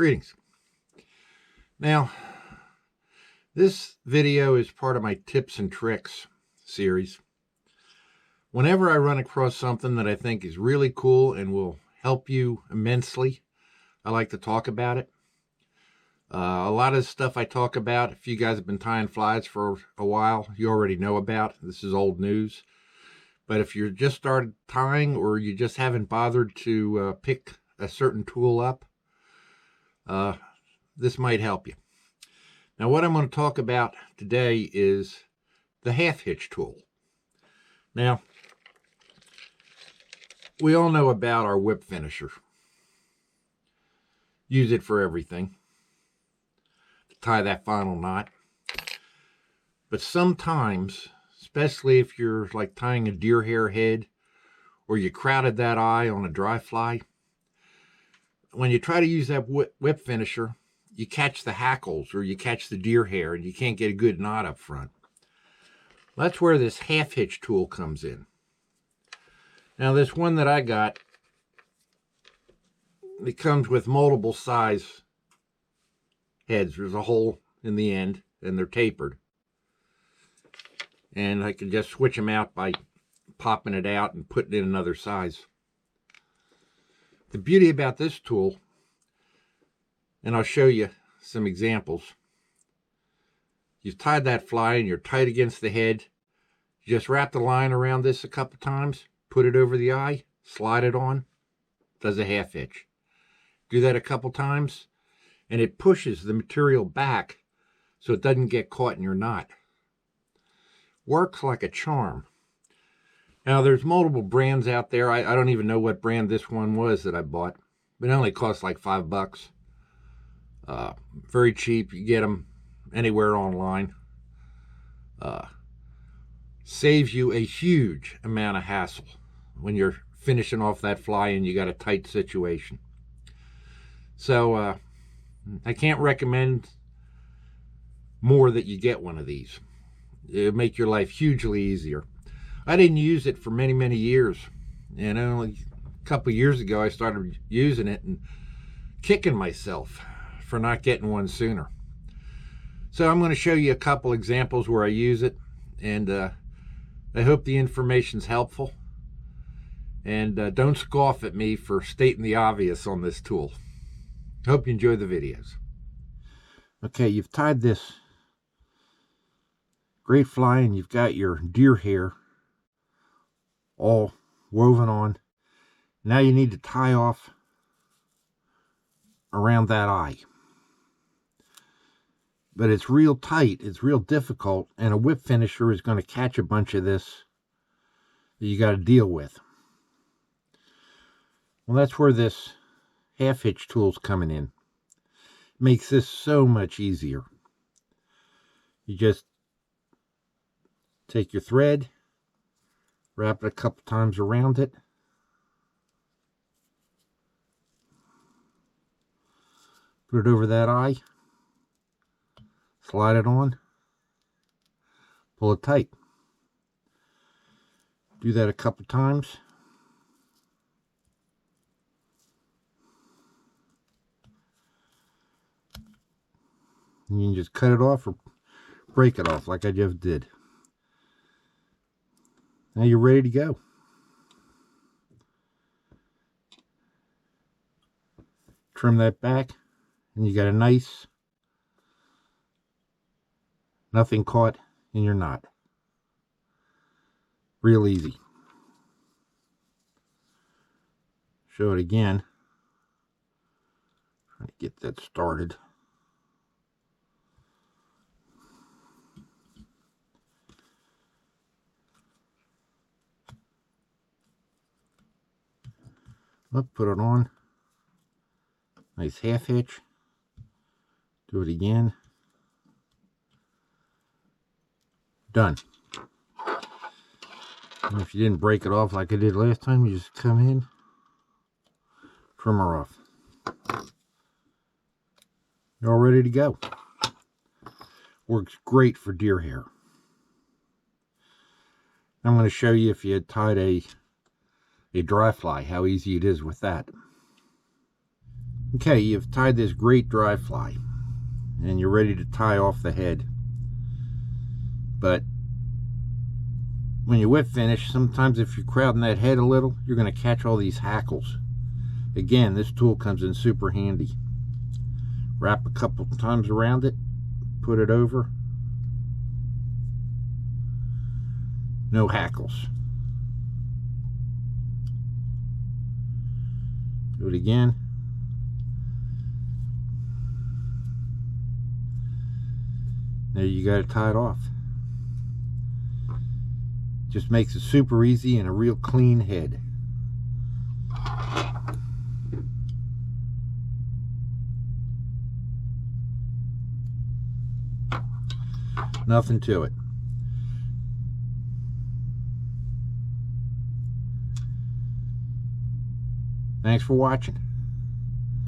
Greetings. Now, this video is part of my tips and tricks series. Whenever I run across something that I think is really cool and will help you immensely, I like to talk about it. A lot of the stuff I talk about, if you guys have been tying flies for a while, you already know about. This is old news. But if you're just started tying or you just haven't bothered to pick a certain tool up, this might help you. Now, what I'm going to talk about today is the half hitch tool. Now, we all know about our whip finisher. Use it for everything to tie that final knot. But sometimes, especially if you're like tying a deer hair head or you crowded that eye on a dry fly, when you try to use that whip finisher, you catch the hackles or you catch the deer hair and you can't get a good knot up front. That's where this half hitch tool comes in. Now, this one that I got, it comes with multiple size heads. There's a hole in the end and they're tapered. And I can just switch them out by popping it out and putting in another size. The beauty about this tool, and I'll show you some examples. You've tied that fly and you're tight against the head. You just wrap the line around this a couple times, put it over the eye, slide it on, does a half hitch. Do that a couple times, and it pushes the material back so it doesn't get caught in your knot. Works like a charm. Now, there's multiple brands out there. I don't even know what brand this one was that I bought, but it only cost like $5. Very cheap. You get them anywhere online. Saves you a huge amount of hassle when you're finishing off that fly and you got a tight situation. So I can't recommend more that you get one of these. It'll make your life hugely easier. I didn't use it for many, many years. And only a couple years ago, I started using it and kicking myself for not getting one sooner. So I'm going to show you a couple examples where I use it. And I hope the information's helpful. And don't scoff at me for stating the obvious on this tool. Hope you enjoy the videos. Okay, you've tied this great fly and you've got your deer hair all woven on. Now you need to tie off around that eye. But it's real tight, it's real difficult, and a whip finisher is going to catch a bunch of this that you got to deal with. Well, that's where this half hitch tool's coming in. It makes this so much easier. You just take your thread, wrap it a couple times around it. Put it over that eye. Slide it on. Pull it tight. Do that a couple times. And you can just cut it off or break it off like I just did. Now you're ready to go. Trim that back, and you got a nice, nothing caught in your knot. Real easy. Show it again. Trying to get that started. Put it on. Nice half hitch. Do it again. Done. And if you didn't break it off like I did last time, you just come in, trim her off. You're all ready to go. Works great for deer hair. I'm going to show you if you had tied a dry fly, how easy it is with that. Okay, you've tied this great dry fly and you're ready to tie off the head. But when you whip finish, sometimes if you're crowding that head a little, you're going to catch all these hackles. Again, this tool comes in super handy. Wrap a couple times around it, put it over. No hackles. Do it again. There you got it tied off. Just makes it super easy and a real clean head. Nothing to it. Thanks for watching.